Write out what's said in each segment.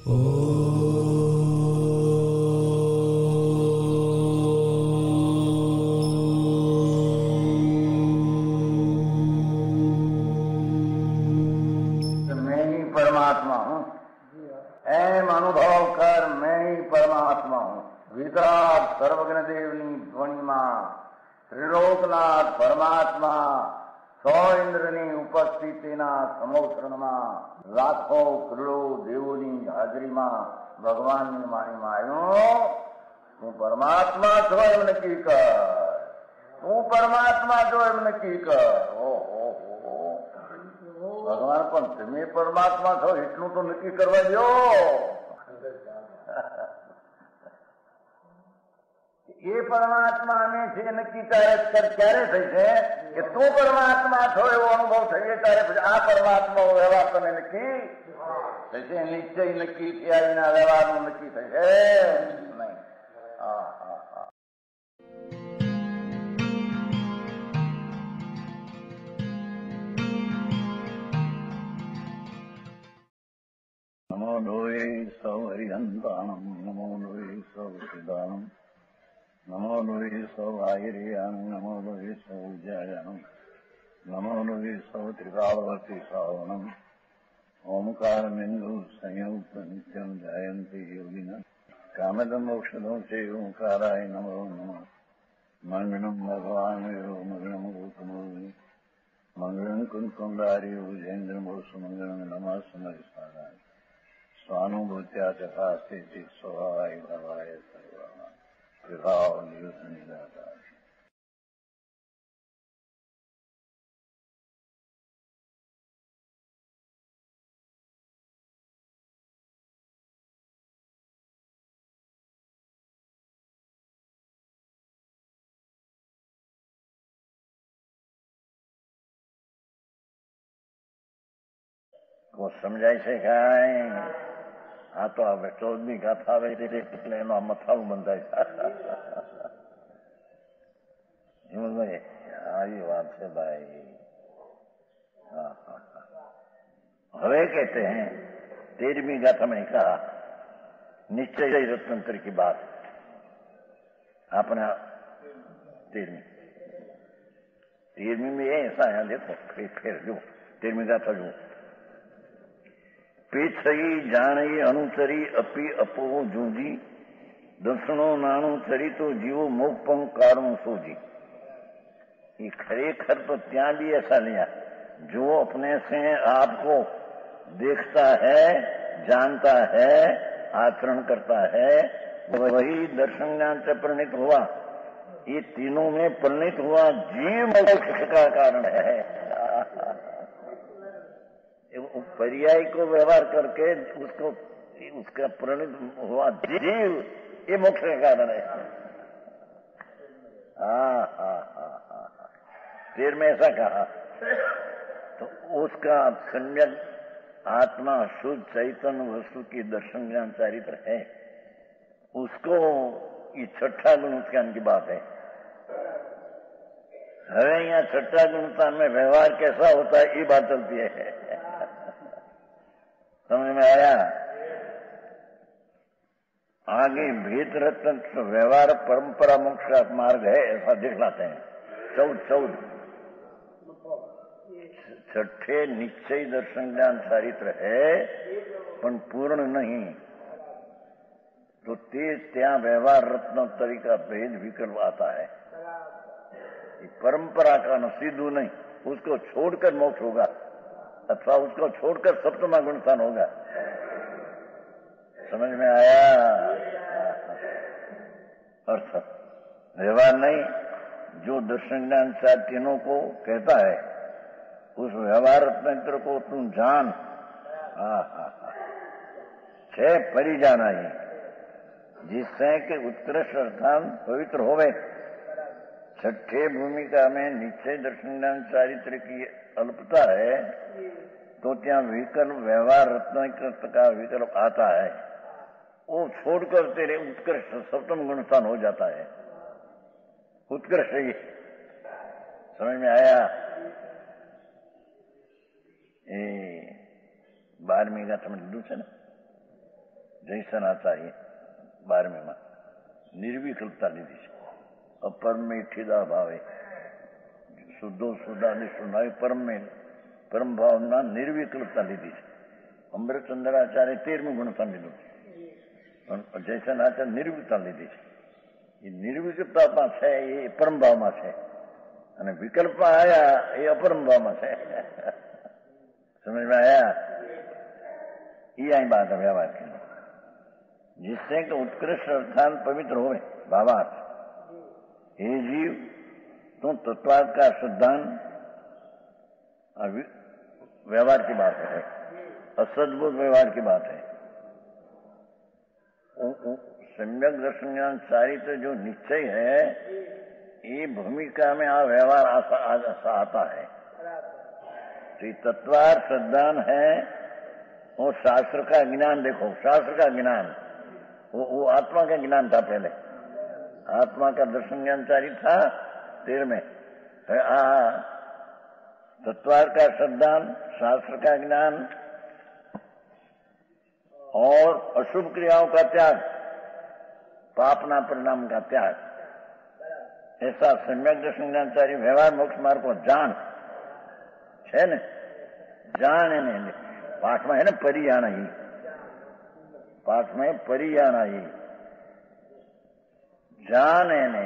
मैं ही परमात्मा हूँ, एम अनुभव कर मैं ही परमात्मा हूँ। विराट सर्वज्ञ देवनी ध्वनिमा त्रिलोकनाथ परमात्मा सौ इंद्રની ઉપસ્થિતિના સમોત્સવમાં લાખો કરોડો દેવોની હાજરીમાં ભગવાનની વાણીમાં આવ્યો, તું પરમાત્મા છો એમ નક્કી કર, તું પરમાત્મા છો એમ નક્કી કર. ઓહો ભગવાન, પણ તમે પરમાત્મા છો એટલું તો નક્કી કરવા દો. એ પરમાત્મા અમે છે નક્કી ક્યારે થઈ છે કે તું પરમાત્મા છો એવો અનુભવ થઈએ ત્યારે પછી આ પરમાત્મા વ્યવહાર તમે નક્કી થશે. નિશ્ચય નક્કી થયા વિના વ્યવહારનું નક્કી થશે નહીં. નમો લોહે સૌ હરિહંતાણમ, નમો લોહે સૌ સિદ્ધાણમ, નમો લોહે સૌ આયર્યાણમ, નમો લોહે સૌ જયાણમ, નમો લોહે સૌ ત્રિકાળવતી શ્રાવણમ. ઓમકારમિંદુ સંયુક્ત નિત્યમ જાયંતિ યોગિના કામદમ મોક્ષદો છે ઓંકારાય નમો નમઃ. મંગળમ ભગવાન મંગળમ ગૌતમોની મંગળમ કુંકુંડારી ભુજેન્દ્રમો સુમંગળમ નમઃ સમરિસારાય સ્વાનુભૂત્યા ચકાસ્તિ સ્વભાવાય ભવાય સર્વા વિભાવ નિયુત નિરાકાર. સમજાય છે કાંઈ? આ તો હવે 14મી ગાથા આવે એટલે એમાં મથાળું બંધાય. હિંમતભાઈ, આવી વાત છે ભાई. હવે कहते हैं 13वीं गाथा में कहा निश्चय रत्नंतर की बात. अपना 13वीं में ऐसा है, देखो फिर जो 13वीं गाथा जो पेछई जाणे अनुचरी अपी अपो जूझी दसणो नाणु चरी तो जीवो मोक्षपंग कारण सोजी. ये खरेखर तो ત્યાં भी ऐसा लिया, जो अपने से आपको देखता है, जानता है, आचरण करता है, वही दर्शन ज्ञान से परिणित हुआ. ये तीनों में परिणित हुआ जीव मोक्ष का कारण है. पर्याय को व्यवहार करके उसका परिणित हुआ जीव, ये मोक्ष का कारण है. फिर में ऐसा कहा तो उसका सम्यक आत्मा शुद्ध चैतन्य वस्तु की दर्शन ज्ञान चारित्र है, उसको ये छठा गुण उत्थान की बात है. હવે यहाँ छठा गुणस्थान में व्यवहार कैसा होता है ये बात चलती है. समझ में आया? आगे भेद रत्न व्यवहार परंपरा मोक्ष का मार्ग है ऐसा दिखलाते हैं. 14 छठे निश्चय दर्शन ज्ञान चारित्र है पण पूर्ण नहीं, तो ते त्या व्यवहार रत्नोत्तरी का भेद विकल्प आता है. परंपरा का न सिद्धू नहीं, उसको छोड़कर मोक्ष होगा अथवा उसको छोड़कर सप्तमा गुणस्थान होगा. समझ में आया? अर्थ व्यवहार नहीं, जो दर्शन ज्ञान चार तीनों को कहता है उस व्यवहार तंत्र को तुम जान. छह परि जाना ही, जिससे कि उत्कृष्ट अर्थान पवित्र होवे. छठे भूमिका में निश्चय दर्शन ज्ञान चारित्र की अल्पता है, तो क्या विकल्प व्यवहार रत्नकृत का विकल्प आता है, वो छोड़कर तेरे उत्कृष्ट सप्तम गुणस्थान हो जाता है. उत्कृष्ट ही समझ में आया? 12મી गाथा में લીધું છે ને. જયસનાચાર્ય 12મીમાં નિર્વિકલ્પતા લીધી છે. અપરમેઠીદા ભાવે શુદ્ધો શુદ્ધાદિશો નય પરમ ભાવના નિર્વિકલ્પતા લીધી છે. અમૃતચંદ્રાચાર્ય 13મું ગુણસ્થાન લીધું છે, પણ જયસનાચાર્ય નિર્વિકલ્પતા લીધી છે. એ નિર્વિકલ્પતામાં છે એ પરમ ભાવમાં છે, અને વિકલ્પમાં આયા એ અપરમ ભાવમાં છે. समझ में आया? ये आई बात है व्यवहार की, जिससे कि उत्कृष्ट अर्थान पवित्र होवे भावार्थ. हे जीव, तुम तत्वार्थ का सिद्धांत व्यवहार की बात है, असद्भुत व्यवहार की बात है. सम्यक दर्शन ज्ञान चारित्र जो निश्चय है, ये भूमिका में आ व्यवहार आता है. तो तत्वार्थ सिद्धांत है, वो शास्त्र का ज्ञान. देखो, शास्त्र का ज्ञान वो आत्मा का ज्ञान था. पहले आत्मा का दर्शन ज्ञान चारी था 13 तत्वार्थ का सिद्धांत, शास्त्र का ज्ञान और अशुभ क्रियाओं का त्याग, पापना परिणाम का त्याग, ऐसा सम्यक दर्शन ज्ञानचारी व्यवहार मोक्ष मार्ग को जान है ने. जान है ने पाठ में है ना, परियाणा ही पाठ में परियाणा ही जान है ने.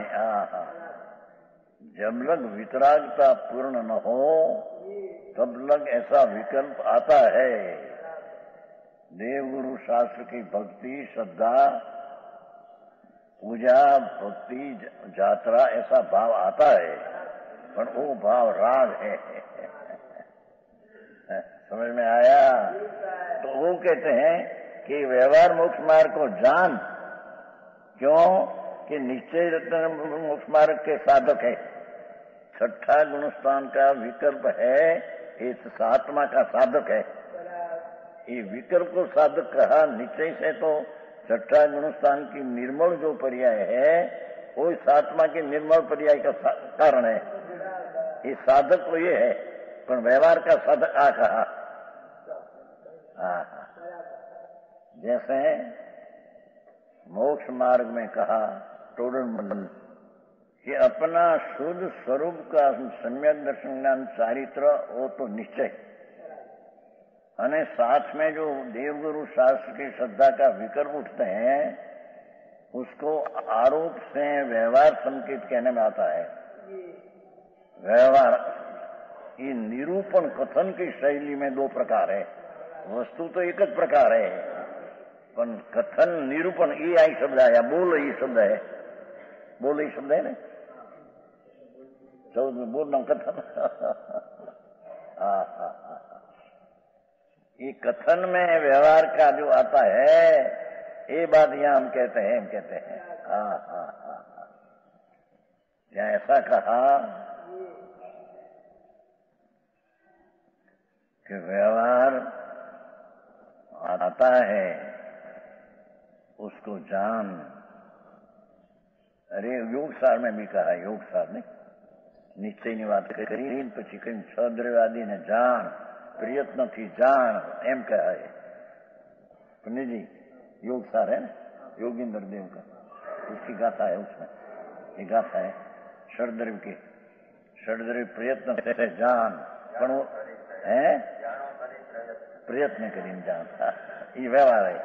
जब लग वितरागता पूर्ण न हो तब लग ऐसा विकल्प आता है. देवगुरु शास्त्र की भक्ति, श्रद्धा, पूजा, भक्ति, यात्रा, ऐसा भाव आता है, पर वो भाव राग है. समझ में आया? तो वो कहते हैं कि व्यवहार मोक्ष मार्ग को जान. क्यों? कि निश्चय रत्न मोक्ष मार्ग के साधक है. छठा गुणस्थान का विकल्प है, इस सातमा का साधक है. ये विकल्प को साधक कहा निश्चय से, तो छठा गुणस्थान की निर्मल जो पर्याय है वो सातमा के निर्मल पर्याय का कारण है. ये साधक तो ये है, पर व्यवहार का साधक आ कहा. जैसे मोक्ष मार्ग में कहा टोडन मंडन कि अपना शुद्ध स्वरूप का सम्यक दर्शन ज्ञान चारित्र वो तो निश्चय, और साथ में जो देवगुरु शास्त्र की श्रद्धा का विकल्प उठते हैं उसको आरोप से व्यवहार संकेत कहने में आता है. व्यवहार ये निरूपण कथन की शैली में 2 प्रकार है. वस्तु तो एक ज प्रकार है, पर कथन निरूपण ये आई शब्द आया. बोल ये शब्द है, बोल ये शब्द है ना, 14 में बोलना कथन. ये कथन में व्यवहार का जो आता है, ये बात यहां हम कहते हैं. यहाँ ऐसा कहा कि व्यवहार आता है उसको जान. अरे योग सार में भी कहा, योग सार ने निश्चय ની વાત કરી પછી કઈ છદ્રવાદી ને જાણ, प्रयत्न थी जान एम कहा है. पंडित जी योग सार है ना, योगेंद्र देव का, उसकी गाथा है. उसमें ये गाथा है षड्द्रव्य की. षड्द्रव्य प्रयत्न से जान, पण है प्रयत्न કરીને जान. ये व्यवहार है.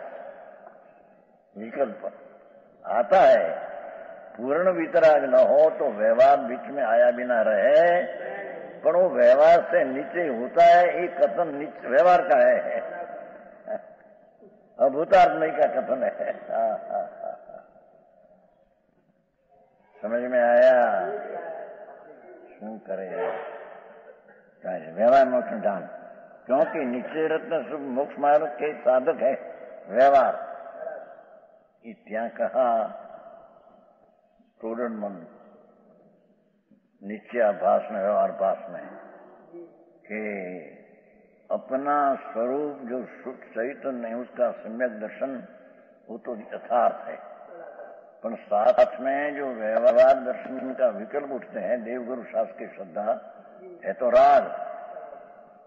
विकल्प आता है. पूर्ण वितराग न हो तो व्यवहार बीच में आया बिना रहे, पर वो व्यवहार से नीचे होता है. ये कथन व्यवहार का है, अभूतार्थ नहीं का कथन है. समझ में आया? શું કરે व्यवहार मोक्ष जान, क्योंकि निश्चय रत्न मोक्ष मार्ग के साधक है व्यवहार. इत्या कहा टोडन मन निश्चयाभास में, व्यवहार भास में, कि अपना स्वरूप जो शुद्ध चैतन्य है उसका सम्यक दर्शन वो तो यथार्थ है, पर साथ में जो व्यवहार दर्शन का विकल्प उठते हैं देवगुरु शास्त्र की श्रद्धा है तो राग.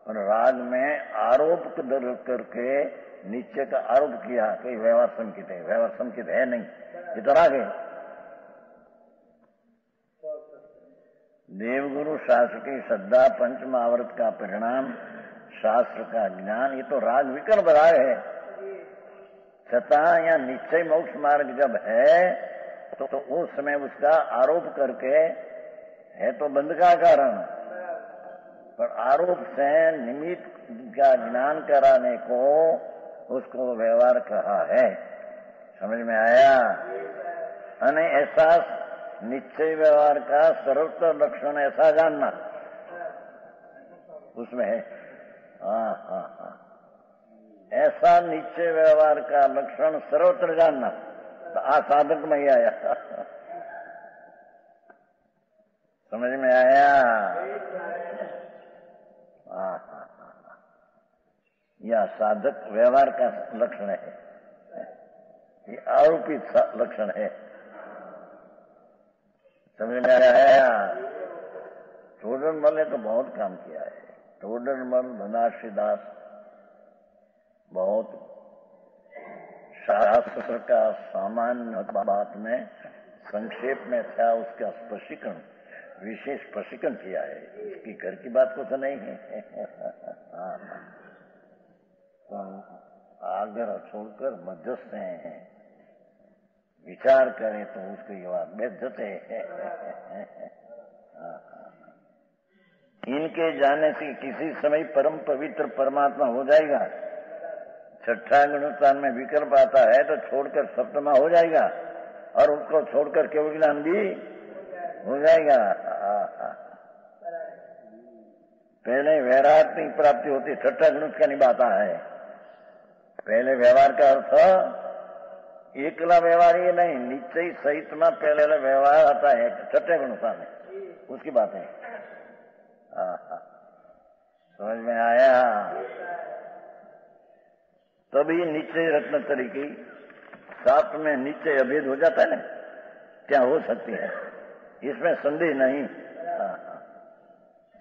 और राग में आरोप करके नीचे का आरोप किया कि व्यवहार संकित है, व्यवहार संकित है नहीं, ये तो राग है। देवगुरु शास्त्र की श्रद्धा पंचम आवर्त का परिणाम शास्त्र का ज्ञान, ये तो राग विकल्प राग है। छता या निश्चय मोक्ष मार्ग जब है तो उस समय उसका आरोप करके है तो बंध का कारण, पर आरोप से निमित्त का ज्ञान कराने को उसको व्यवहार कहा है। समझ में आया? अने ऐसा निश्चय व्यवहार का सर्वोत्तर लक्षण ऐसा जानना उसमें है। हाँ हाँ हाँ, ऐसा निश्चय व्यवहार का लक्षण सर्वत्र जानना, तो साधक में ही आया। समझ में आया? हाँ हाँ हाँ, यह साधक व्यवहार का लक्षण है, ये आरोपित लक्षण है। समझ में आया? टोडरमल ने तो बहुत काम किया है। टोडरमल धनाशीदास बहुत शास्त्र का सामान्य बात में संक्षेप में था, उसका स्पष्टीकरण, विशेष प्रशिक्षण किया है। इसकी घर की बात को तो नहीं है। आग्रह छोड़कर मध्यस्थ हैं, विचार करें तो उसको ये बात बेइज्जत है। इनके जाने से किसी समय परम पवित्र परमात्मा हो जाएगा। छठा गुणस्थान में विकल्प आता है तो छोड़कर सप्तमा हो जाएगा, और उसको छोड़कर केवल ज्ञान भी हो जाएगा। पहले वैराग्य प्राप्ति होती, छठा गुण का निभाता है। पहले व्यवहार का अर्थ एकला व्यवहार ये नहीं, निश्चय सहित में पहले व्यवहार आता है छठे गुणस्थान में, उसकी बात है। समझ में आया? तभी निश्चय रत्न तरीके साथ में निश्चय अभेद हो जाता है ना, क्या हो सकती है, इसमें संदेह नहीं।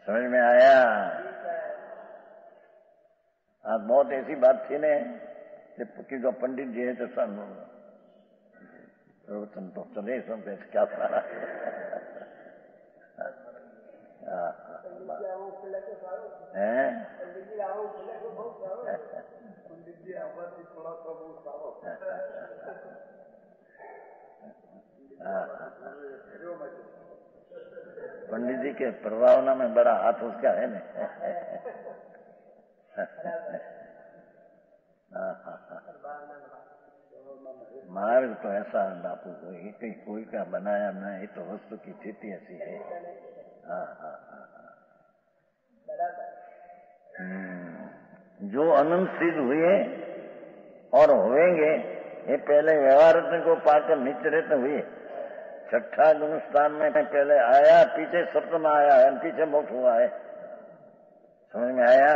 समझ में आया? आज बहुत ऐसी बात थी ने कि जो पंडित जी है तो प्रवचन तो चले समझे क्या सारा। पंडित जी के प्रभावना में बड़ा हाथ उसका है ना। मार्ग तो ऐसा बापू कोई का बनाया नहीं, तो वस्तु की स्थिति ऐसी है। जो अनंत सिद्ध हुए और होंगे, ये पहले व्यवहार को पाकर नित्य रत्न हुए। छठा गुणस्थान में पहले आया, पीछे सप्तम आया है, पीछे मोक्ष हुआ है। समझ में आया?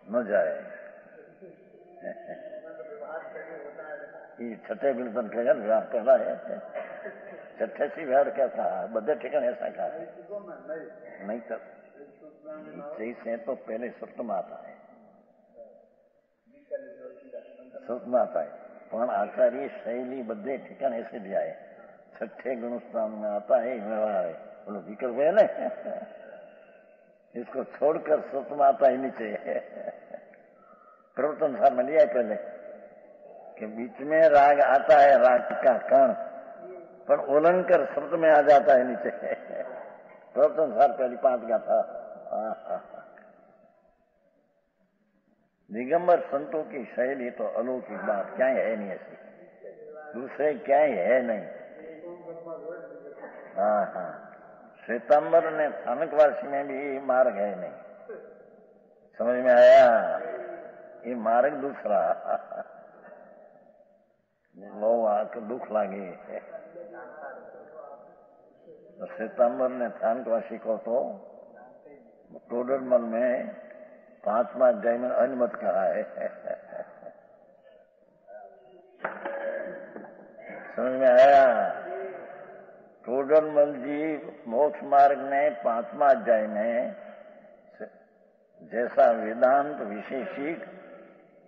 न जाए छठे गुणस्थान का व्यवहार पहला है। छठे से व्यवहार क्या था, बदे ठिकाने ऐसा कहा नहीं कर से तो पहले सप्तम आता है, सप्तम आता है, पण आचार्य शैली बदे ठिकाने ऐसे दिया है। छठे गुणस्थान में आता है व्यवहार है, बोलो विकल्प है ना, इसको छोड़कर सप्तम आता ही नीचे। प्रवर्तन सार में लिया पहले कि बीच में राग आता है, राग का कण, पर उल्लंघन कर शब्द में आ जाता है नीचे। प्रवर्तन सार पहली 5 का था। दिगंबर संतों की शैली तो अलौकिक बात क्या है नहीं, ऐसी दूसरे क्या है नहीं। हाँ, श्वेतांबर ने स्थानकवासी में भी मार्ग है नहीं। समझ में आया? ये मार्ग दूसरा लो आकर दुख लागे। तो श्वेतांबर ने स्थानकवासी को तो टोडरमल में 5वां अध्याय में अनुमत कहा है। समझ में आया? टोडरमल जी मोक्ष मार्ग में 5वां अध्याय में जैसा वेदांत विशेषिक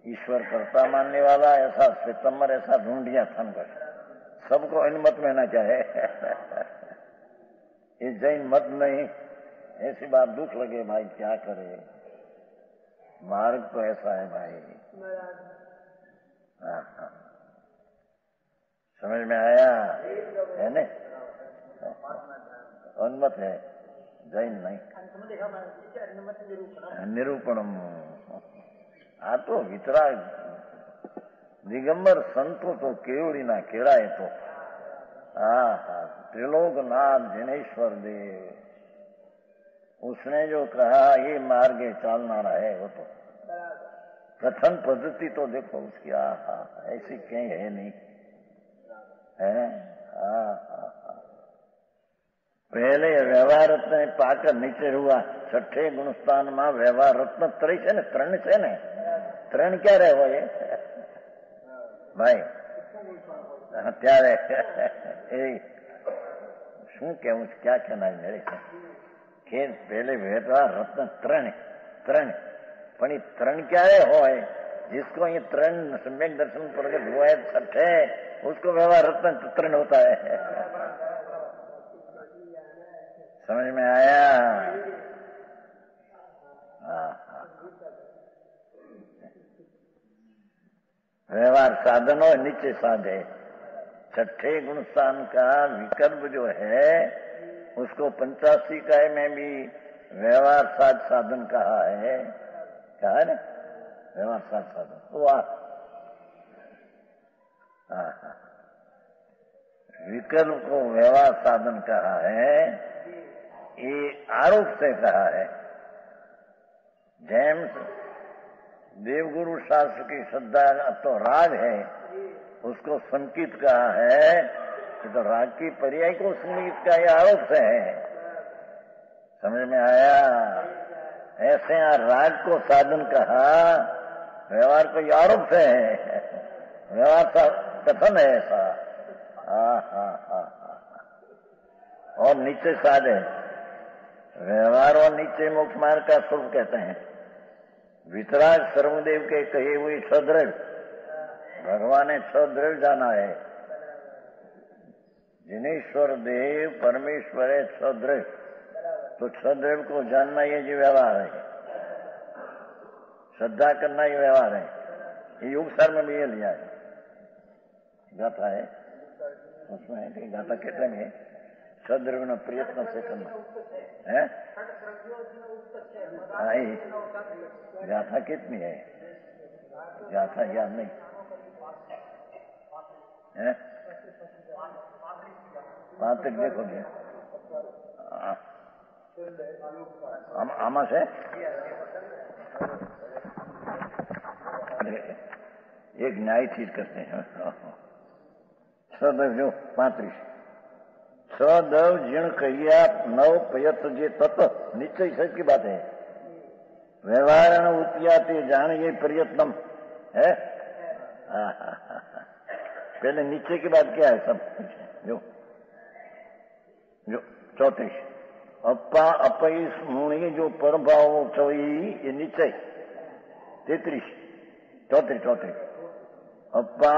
ईश्वर कर्ता मानने वाला, ऐसा श्वेतंबर, ऐसा ढूंढिया थनकर सबको इन मत में न चाहे। ये जैन मत नहीं, ऐसी बात दुख लगे भाई, क्या करे, मार्ग तो ऐसा है भाई। हाँ, समझ में आया है न? उन्मत है, जैन नहीं। निरूपणम आ तो वितराग दिगंबर संतो तो केवड़ी ना केड़ाए तो त्रिलोकनाथ जिनेश्वर देव, उसने जो कहा ये मार्गे चालना है, वो तो कथन पद्धति तो देखो उसकी, ऐसी कहीं है नहीं है। पहले व्यवहार रत्न पाकर नीचे हुआ, छठे गुणस्थान में व्यवहार रत्न त्रै है ने, त्रण है ने, त्रण क्या रहे हो ये भाई त्यारे शू कहूं, क्या कहना है मेरे के पहले व्यवहार रत्न त्रण त्रण, पण ये त्रण क्या हो, जिसको ये त्रण सम्यक दर्शन प्रकट हुआ है छठे, उसको व्यवहार रत्न त्रण होता है। समझ में आया? व्यवहार साधन और नीचे साधे, छठे गुणस्थान का विकल्प जो है उसको 85 काय में भी व्यवहार साधन कहा है, कहा है ना, व्यवहार साधन। तो विकल्प को व्यवहार साधन कहा है, ये आरोप से कहा है। जेम्स देवगुरु शास्त्र की श्रद्धा तो राग है, उसको संकीत कहा है, तो राग की पर्याय को संगीत का यह आरोप से है। समझ में आया? ऐसे राग को साधन कहा, व्यवहार को आरोप से है, व्यवहार का कथन है ऐसा। और नीचे साधे व्यवहार और नीचे मोक्ष मार्ग का स्वरूप कहते हैं। वितराग सर्वदेव के कहे हुए छद्रव, भगवान ने छद्रव जाना है, जिनेश्वर देव परमेश्वर है छद्रव, तो छद्रव को जानना ये जो व्यवहार है, श्रद्धा करना ये व्यवहार है। ये योग सार में भी ये लिया है, गाथा है उसमें है कि गाथा कितने में छद्रव न प्रयत्न से करना है। गाथा कितनी है, गाथा याद नहीं है, पांच देखोगे आमा से एक न्याय चीज करते हैं। सदैव जो 35 सदैव जीर्ण कहिया नव पयत जे तत्व निश्चय सच की बात है। व्यवहार उत्याते जान ये प्रयत्नम है। पहले नीचे की बात क्या है सब जो 34 अपा अपईस मुणी जो परभाव चोई ये नीचे 33 34 अपा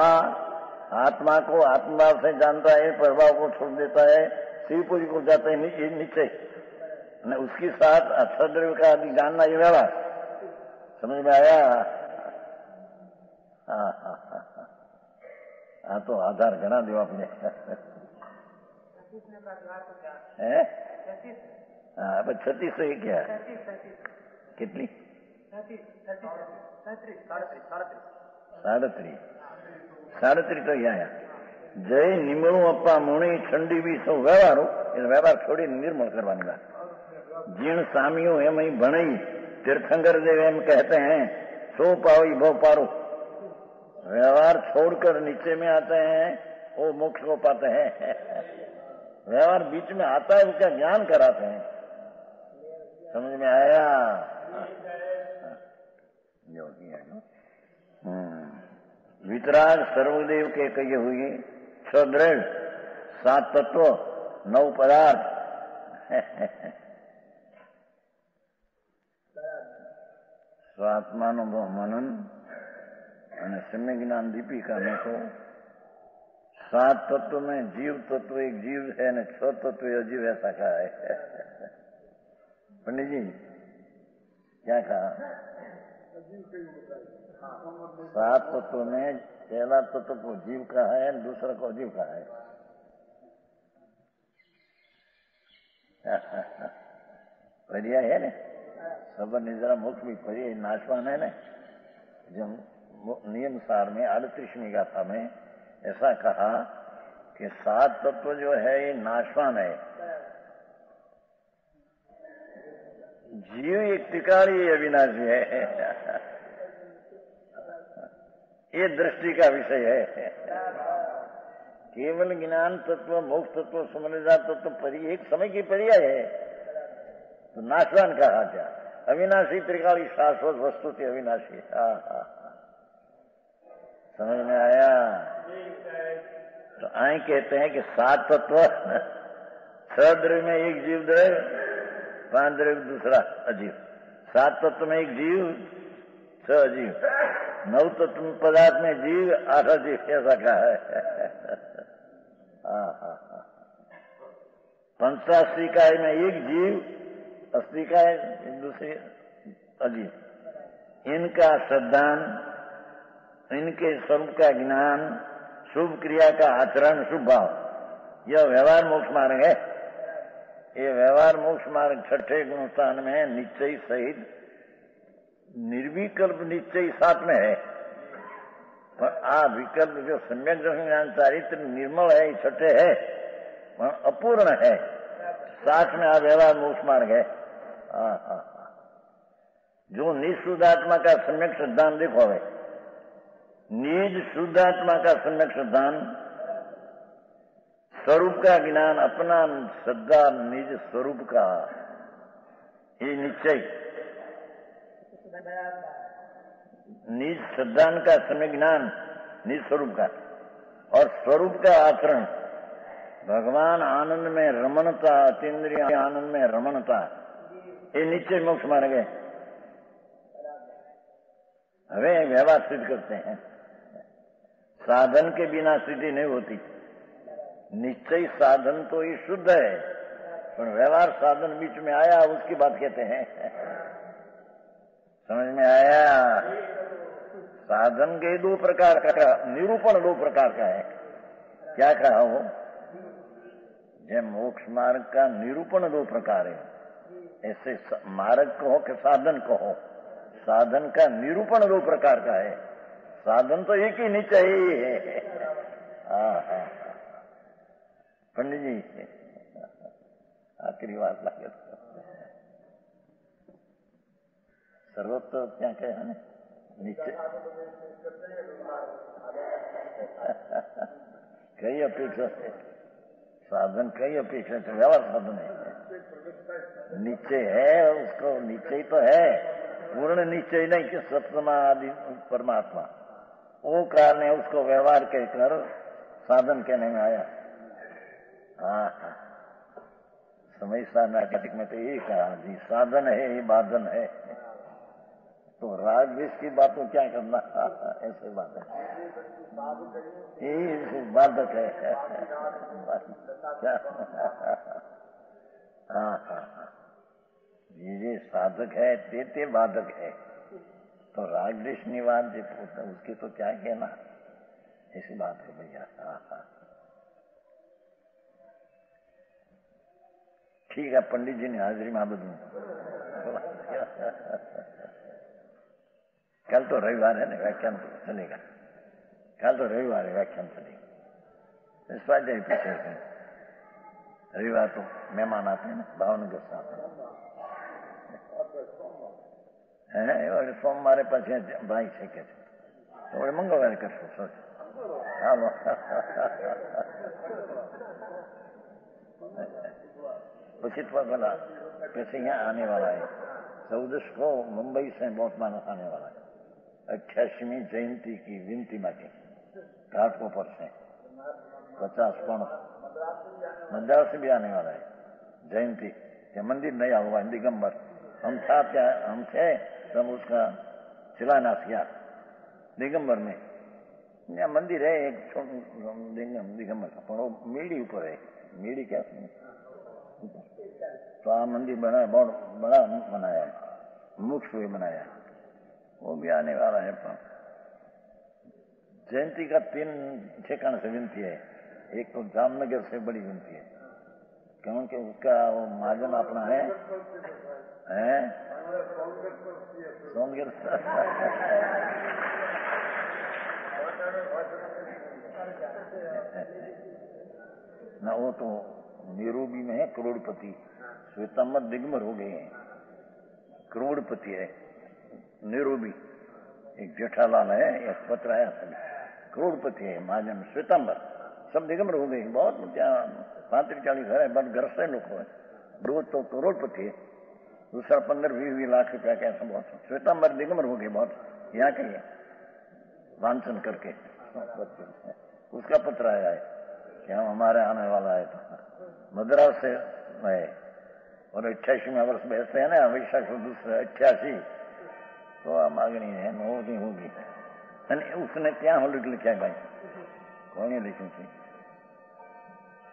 आत्मा को आत्मा से जानता है, प्रभाव को छोड़ देता है, शिवपुरी को जाता है नीचे, उसके साथ अक्षद्रव्य का आदि जानना ये व्यवहार। समझ में आया? हाँ तो आधार घना दो आपने है। हाँ 36 है क्या, कितनी 37 तो आया। जय निमणु अपा मुणी ठंडी भी सो व्यवहार व्यवहार छोड़ी निर्मल करवानी बात। जीण सामियों एम ही भणई तीर्थंकर देव एम कहते हैं, सो पावई भो पारो। व्यवहार छोड़कर नीचे में आते हैं, वो मोक्ष को पाते हैं। व्यवहार बीच में आता है, उसका ज्ञान कराते हैं। समझ में आया? वितराग सर्वदेव के कही हुई सदृढ़ 7 तत्व नव पदार्थ स्वात्मानुभव मनन અને सम्य ज्ञान दीपिका में तो 7 तत्व में जीव तत्व एक जीव है न 6 तत्व अजीव ऐसा कहा है। पंडित जी क्या कहा? 7 तत्व में पहला तत्व को जीव का है, दूसरा को अजीव का है। पर्याय है ना, सबर निजरा मोक्ष भी पर्याय नाशवान है ना। जब नियम सार में 38वीं गाथा में ऐसा कहा कि 7 तत्व जो है ये नाशवान है, जीव एक टिकाड़ी अविनाशी है। ये दृष्टि का विषय है। केवल ज्ञान तत्व, मोक्ष तत्व, समझदार तत्व एक समय की पर्याय है, तो नाशवान कहा क्या? अविनाशी त्रिकाली शाश्वत वस्तु थी अविनाशी। समझ में आया? तो आए कहते हैं कि 7 तत्व 6 द्रव्य में एक जीव द्रव्य, 5 द्रव्य दूसरा अजीव। 7 तत्व में एक जीव, 6 अजीव। 9 तत्व पदार्थ में जीव, 8 अजीव। ऐसा कहा है। पंचास्त्रिकाय में एक जीव, अस्त्रिकाय दूसरी अजीव। इनका श्रद्धान, इनके स्वरूप का ज्ञान, शुभ क्रिया का आचरण, शुभ भाव, यह व्यवहार मोक्ष मार्ग है। ये व्यवहार मोक्ष मार्ग 6ठे गुणस्थान में निश्चय सहित निर्विकल्प निश्चय साथ में है। पर विकल्प जो सम्यक ज्ञान चारित्र निर्मल है, 6ठे है, पर अपूर्ण है। साथ में व्यवहार मोक्ष मार्ग है। जो निःशुद्धात्मा का सम्यक सिद्धांत देखो है, निज शुद्धात्मा का सम्यक सिद्धांत, स्वरूप का ज्ञान, अपना श्रद्धा निज स्वरूप का, ये निश्चय निज सिद्धांत का सम्यक ज्ञान, निज स्वरूप का, और स्वरूप का आचरण, भगवान आनंद में रमणता, अतीन्द्रिय आनंद में रमणता, ये निश्चय मोक्ष मार्ग है। हमें व्यवहार सिद्ध करते हैं, साधन के बिना सिद्धि नहीं होती। निश्चय साधन तो ये शुद्ध है, पर व्यवहार साधन बीच में आया, उसकी बात कहते हैं। समझ में आया? साधन के 2 प्रकार का निरूपण 2 प्रकार का है। क्या कहा हो? जब मोक्ष मार्ग का निरूपण 2 प्रकार है, ऐसे मार्ग कहो कि साधन कहो, साधन का निरूपण 2 प्रकार का है। साधन तो एक ही निश्चय ही है। पंडित जी आखिरी बात लागे सर्वत्र क्या कहे ने निश्चय कई अपेक्षा से साधन, कई अपेक्षा से व्यवहार साधन है। निश्चय है, उसको निश्चय तो है, पूर्ण निश्चय नहीं कि सप्तमा आदि परमात्मा, वो कारण है, उसको व्यवहार कहकर साधन कहने में आया। समय नाटक में तो यही कहा जी, साधन है ये बाधन है। तो राग द्वेष की बातों क्या करना, ऐसे बात है, यही बाधक है। ये साधक है, ते बाधक है। तो राग द्वेष निवारण उसकी तो क्या कहना, ऐसी बात है भैया। ठीक है, पंडित जी ने हाजिरी में बदलू। कल तो रविवार है ना, व्याख्यान तो चलेगा। कल तो रविवार है, व्याख्यान चलेगा। इस बात पीछे रविवार तो मेहमान आते हैं ना, भावनगर साथ है। और सोमवार पास भाई છે કે તો મંગળવારે કરશું સર। હાલો उचित वाला कैसे यहाँ आने वाला है। 14 को मुंबई से बहुत मानस आने वाला है। 88वीं जयंती की विनती बाकी घाटकोपर से 50 पण मद्रास से भी आने वाला है जयंती। ये मंदिर नया हुआ है दिगंबर, हम था क्या, हम थे तब उसका शिलान्यास किया दिगंबर में। यहाँ मंदिर है एक दिगंबर का, पर वो मीड़ी ऊपर है, मीड़ी क्या तो आ मंदिर बनाया, बहुत बड़ा बनाया, मुख्य हुए बनाया, वो भी आने वाला है। जयंती का 3 ठिकाने से विनती है। एक तो जामनगर से बड़ी विनती है, क्योंकि उसका वो महाजन अपना है सोनगर ना, वो तो नीरोबी में है करोड़पति, श्वेतांबर दिगंबर हो गए हैं, करोड़पति है नीरोबी। एक जेठालाल है, एक पत्र आया, सभी करोड़पति है, महाजन श्वेतांबर सब दिगंबर हो गए। बहुत 35-40 घर है, बस घर से लोग है, 2 तो करोड़पति है, दूसरा 15-20 लाख रुपया का ऐसा बहुत। श्वेतांबर दिगंबर हो गए बहुत, यहाँ के वांचन करके उसका पत्र आया है कि हम हमारे आने वाला है। तो मद्रास से है और 88 वर्ष बैठते हैं ना, हमेशा से दूसरे 88 तो हम अग्नि है नहीं होगी। उसने क्या होलिक लिखा भाई, कौन लिखी थी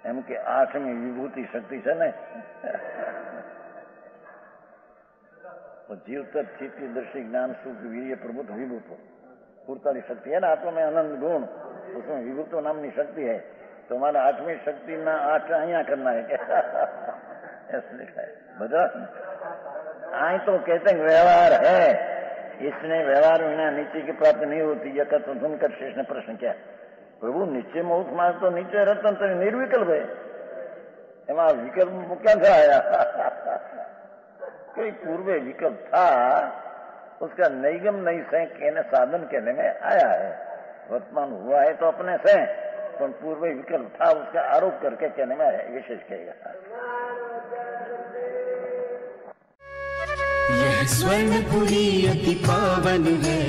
एम के 8મી विभूति शक्ति से ने जीव तक चित्त दर्शी ज्ञान सुख वीर्य प्रभुत्व विभूत्व 48 शक्ति है ना आत्मा में, आनंद गुण, उसमें विभुत्व नामनी शक्ति है। तो हमारा 8वीं शक्ति ना 8 यहाँ करना है क्या ऐसा लिखा है बता। आई तो कहते हैं व्यवहार है, इसने व्यवहार बिना नीचे की प्राप्ति नहीं होती। यह तो सुनकर शेष ने प्रश्न किया, प्रभु नीचे मोक्ष मार्ग तो नीचे रतन तो निर्विकल्प है, एमा विकल्प क्या था आया कोई पूर्व विकल्प था, उसका नैगम नहीं से कहने साधन कहने में आया है। वर्तमान हुआ है तो अपने से, पर पूर्व विकल्प था उसका आरोप करके कहने में आया, विशेष कहेगा। यह स्वर्णपुरी अति पावन है,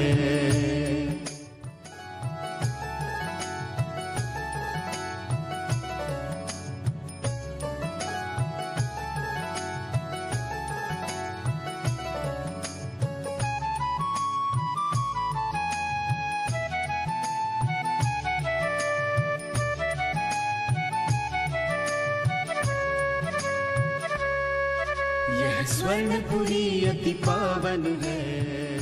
यह स्वर्णपुरी अति पावन है।